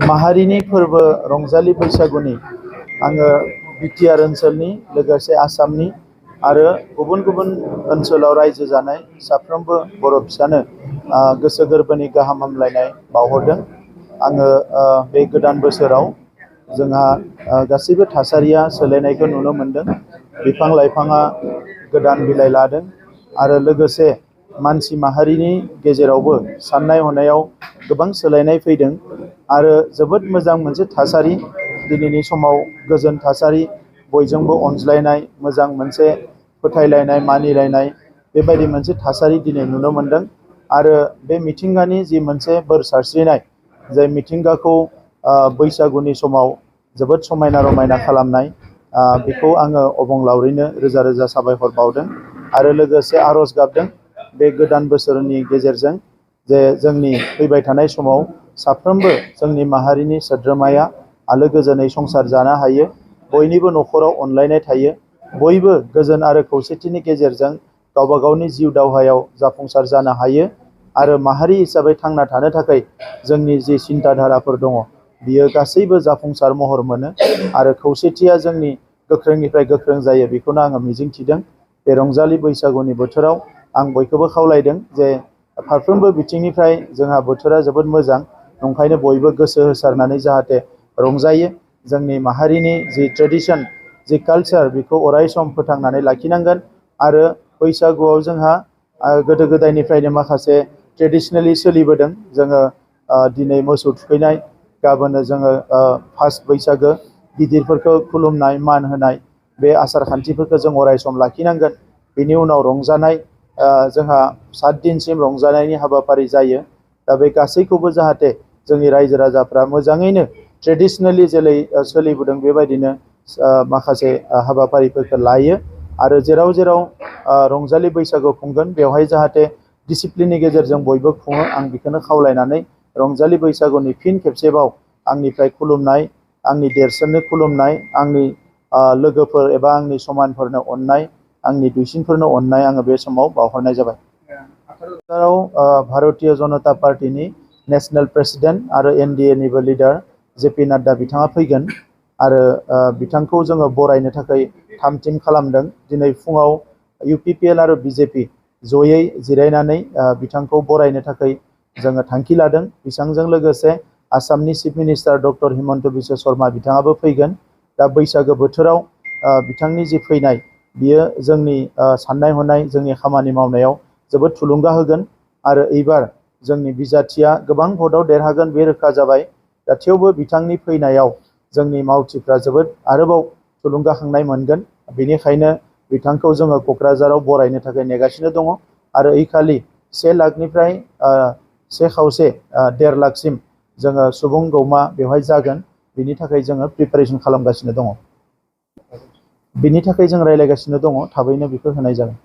माहारिनि फोरबो रंजालि बैसागुनि आङो बिटिआर ओनसोलनि लोगोसे आसामनि आरो गुबुन गुबुन ओनसोलाव रायजो जानाय साफ्रोमबो बर' फिसानो गोसो गोरबोनि गाहाम हामलायनाय बावहरदों। आङो बे गोदान बोसोराव जोंहा गासैबो थासारिया सोलायनायखौ नुनो मोनदों। बिफां लाइफाङा गोदान बिलाइ लादों आरो लोगोसे मानसि माहारिनि गेजेरावबो साननाय हनायाव गोबां सोलायनाय फैदों आरो जोबोद मोजां मोनसे थासारि दिनैनि समाव गोजोन थासारि बयजोंबो अनज्लायनाय मोजां मोनसे फोथायलायनाय मानिलायनाय बेबायदि मोनसे थासारि दिनै नुनो मोनदों आरो बे मिथिंगानि जि मोनसे बोर सारस्रिनाय जाय मिथिंगाखौ बैसागुनि समाव जोबोद समायना रमायना खालामनाय बेखौ आङो अबंलावरिनो रोजा रोजा साबायखर बावदों आरो लोगोसे आरज गाबदों बे गोदान बोसोरनि गेजेरजों जे जोंनि फैबाय थानाय समाव साफ्रोमबो जोंनि माहारिनि सोद्रोमाया आलो गोजोनै संसार जानो हायो, बयनिबो न'खराव अनलायनाय थायो, बयबो गोजोन आरो खौसेथिनि गेजेरजों गावबा गावनि जिउ दावहायाव जाफुंसार जानो हायो आरो माहारि हिसाबै थांना थानो थाखाय जोंनि जि सिन्ताधाराफोर दङ बियो गासैबो जाफुंसार महर मोनो आरो खौसेथिया जोंनि गोख्रोंनिफ्राय गोख्रों जायो बेखौनो आङो मिजिंथिदों। बे रंजालि बैसागुनि बोथोराव आं बयखौबो खावलायदों जे फारफ्रोमबो बिथिंनिफ्राय जोंहा बोथोरा जोबोद मोजां, ओंखायनो बयबो गोसो होसारनानै जाहाथे रंजायो। जोंनि माहारिनि जि ट्रेडिसन जि कालचार बेखौ अराय सम फोथांनानै लाखिनांगोन आरो बैसागुआव जोंहा गोदो गोदायनिफ्रायनो माखासे ट्रेडिसनेलि सोलिबोदों। जोङो दिनै मोसौ थुखैनाय, गाबोनो जोङो फार्स्ट बैसागो, गिदिरफोरखौ खुलुमनाय मान होनाय बे आसार खान्थिफोरखौ जों अराय सम लाखिनांगोन। बेनि उनाव रंजानाय, जोंहा 7 दिनसिम रंजानायनि हाबाफारि जायो। दा बे गासैखौबो जाहाथे जोंनि रायजो राजाफ्रा मोजाङैनो ट्रेडिसनेलि जेरै सोलिबोदों बेबायदिनो माखासे हाबाफारिफोरखौ लायो आरो जेराव जेराव रंजालि बैसागु खुंगोन बेवहाय जाहाथे डिसिप्लिननि गेजेरजों बयबो खुङो। आं बेखौनो खावलायनानै रंजालि बैसागुनि फिन खेबसेबाव आंनिफ्राय खुलुमनाय, आंनि देरसिननो खुलुमनाय, आंनि लोगोफोर एबा आंनि समानफोरनो अननाय, आंनि दुइसिनफोरनो अननाय आङो बे समाव बावहरनाय जाबाय। भारतीय जनता पार्टीनि नेशनेल प्रेसिडेन्ट आरो NDA-निबो लिडार JP नाड्डा बिथाङा फैगोन आरो बिथांखौ जोङो बरायनो थाखाय थाम-थिम खालामदों। दिनै फुङाव UPPL आरो BJP जयै जिरायनानै बिथांखौ बरायनो थाखाय जोङो थांखि लादों। बिथांजों लोगोसे आसामनि chief minister doctor Himanta Biswa Sharma बिथाङाबो फैगोन। दा बैसागो बोथोराव बिथांनि जि फैनाय बियो जोंनि साननाय हनाय, जोंनि खामानि मावनायाव जोबोद थुलुंगा होगोन आरो एबार जोंनि बिजाथिया गोबां भटआव देरहागोन बे रोखा जाबाय। दा थेवबो बिथांनि फैनायाव जोंनि मावथिफ्रा जोबोद आरोबाव थुलुंगाखांनाय मोनगोन। बेनिखायनो बिथांखौ जोङो क'क्राझाराव बरायनो थाखाय नेगासिनो दङ आरो ऐखालि 1 लाखनिफ्राय 1.5-1.5 लाखसिम जोङो सुबुं गौमा बेवहाय जागोन। बिनि थाखाय जोङो प्रिपारेसन खालामगासिनो दङ। बिनि थाखाय जों रायज्लायगासिनो दङ, थाबैनो बेखौ होनाय जागोन।